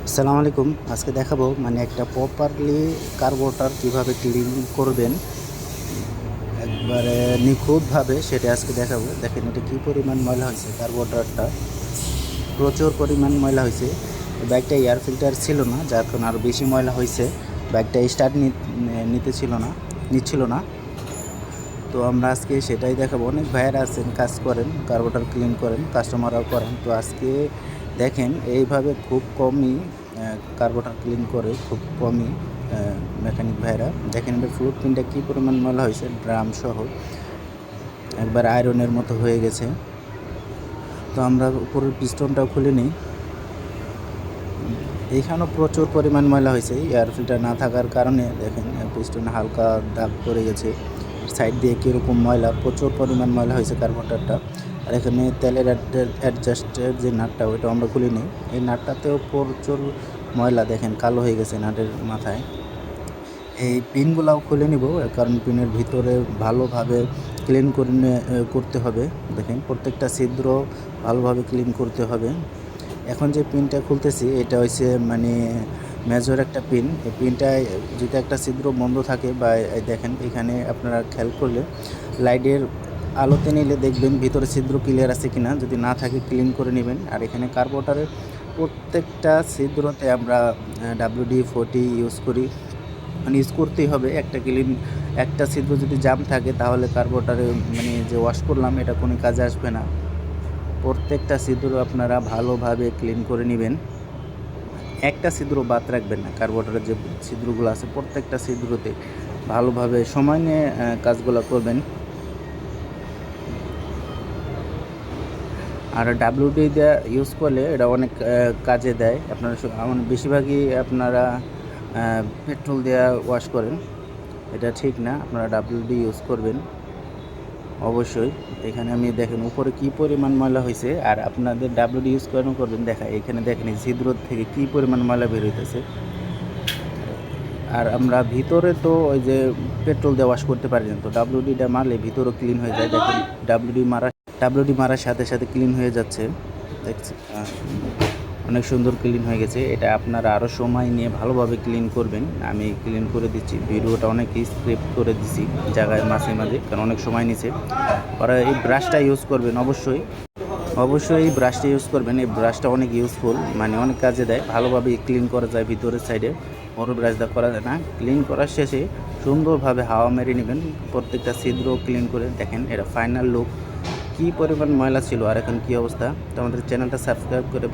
আসসালামু আলাইকুম। আজকে দেখাবো মানে একটা প্রপারলি কার্বোরেটর কীভাবে ক্লিন করবেন একবারে নিখুঁতভাবে, সেটা আজকে দেখাবো। দেখেন এটা কী পরিমাণ ময়লা হয়েছে, কার্বোরেটরটা প্রচুর পরিমাণ ময়লা হয়েছে। বাইকটা এয়ার ফিল্টার ছিল না, যার কারণে আরও বেশি ময়লা হয়েছে। বাইকটা স্টার্ট নিচ্ছিল না। তো আমরা আজকে সেটাই দেখাবো। অনেক ভাইয়েরা আছেন, কাজ করেন, কার্বোরেটর ক্লিন করেন, কাস্টমাররাও করেন। তো আজকে দেখেন এইভাবে খুব কমই কার্বোরেটর ক্লিন করে, খুব কমই মেকানিক ভাইয়েরা। দেখেন এটা ফ্লুইড পিনটা কী পরিমাণ ময়লা হয়েছে, ড্রাম সহ একবার আয়রনের মতো হয়ে গেছে। তো আমরা উপরের পিস্টনটাও খুলে নিই। এইখানেও প্রচুর পরিমাণ ময়লা হয়েছে এয়ার ফিল্টার না থাকার কারণে। দেখেন পিস্টনে হালকা দাগ পড়ে গেছে, সাইড দিয়ে কীরকম ময়লা, প্রচুর পরিমাণ ময়লা হয়েছে কার্বোরেটরটা। আর এখানে তেলের অ্যাডজাস্টের যে নাটটা, ওইটা আমরা খুলে নিই। এই নাটটাতেও প্রচুর ময়লা, দেখেন কালো হয়ে গেছে নাটের মাথায়। এই পিনগুলাও খুলে নিব, কারণ পিনের ভিতরে ভালোভাবে ক্লিন করতে হবে। দেখেন প্রত্যেকটা ছিদ্র ভালোভাবে ক্লিন করতে হবে। এখন যে পিনটা খুলতেছি এটা হচ্ছে মানে মেজর একটা পিন। এই পিনটায় যদি একটা ছিদ্র বন্ধ থাকে বা দেখেন এখানে আপনারা খেয়াল করলে লাইটের আলোতে নিলে দেখবেন ভিতরে ছিদ্র ক্লিয়ার আছে কিনা, যদি না থাকে ক্লিন করে নেবেন। আর এখানে কার্বোরেটরের প্রত্যেকটা ছিদ্রতে আমরা WD-40 ইউজ করি, মানে ইউজ করতেই হবে। একটা ছিদ্র যদি জাম থাকে তাহলে কার্বোরেটরে মানে যে ওয়াশ করলাম এটা কোনো কাজে আসবে না। প্রত্যেকটা ছিদ্র আপনারা ভালোভাবে ক্লিন করে নেবেন, একটা ছিদ্র বাদ রাখবেন না। কার্বোরেটরের যে ছিদ্রগুলো আছে প্রত্যেকটা ছিদ্রতে ভালোভাবে সময় নিয়ে কাজগুলো করবেন। আর WD দিয়ে ইউজ করলে এটা অনেক কাজে দেয়। আপনারা বেশিরভাগই আপনারা পেট্রোল দিয়ে ওয়াশ করেন, এটা ঠিক না। আপনারা WD ইউজ করবেন অবশ্যই। এখানে আমি দেখেন উপরে কি পরিমাণ ময়লা হয়েছে, আর আপনাদের WD ইউজ কেন করবেন দেখা, এখানে দেখেন এই ছিদ্র থেকে কি পরিমাণ ময়লা বের হইতেছে। আর আমরা ভিতরে তো ওই যে পেট্রোল দিয়ে ওয়াশ করতে পারি না, তো WDটা মারলে ভিতরও ক্লিন হয়ে যায়। দেখেন WD মারার সাথে সাথে ক্লিন হয়ে যাচ্ছে, দেখছি অনেক সুন্দর ক্লিন হয়ে গেছে। এটা আপনারা আরও সময় নিয়ে ভালোভাবে ক্লিন করবেন। আমি ক্লিন করে দিচ্ছি, ভিডিওটা অনেক স্ক্রিপ্ট করে দিচ্ছি জায়গায় মাঝে মাঝে, কারণ অনেক সময় নিছে। ওরা এই ব্রাশটা ইউজ করবেন অবশ্যই, এই ব্রাশটা ইউজ করবেন। এই ব্রাশটা অনেক ইউজফুল, মানে অনেক কাজে দেয়, ভালোভাবে ক্লিন করা যায়। ভিতরের সাইডে বড় ব্রাশ দিয়ে করা যায় না। ক্লিন করার শেষে সুন্দরভাবে হাওয়া মেরে নেবেন প্রত্যেকটা ছিদ্র ক্লিন করে। দেখেন এটা ফাইনাল লুক, কী পরিমাণ ময়লা ছিল আর এখন কী অবস্থা। তো আমাদের চ্যানেলটা সাবস্ক্রাইব করে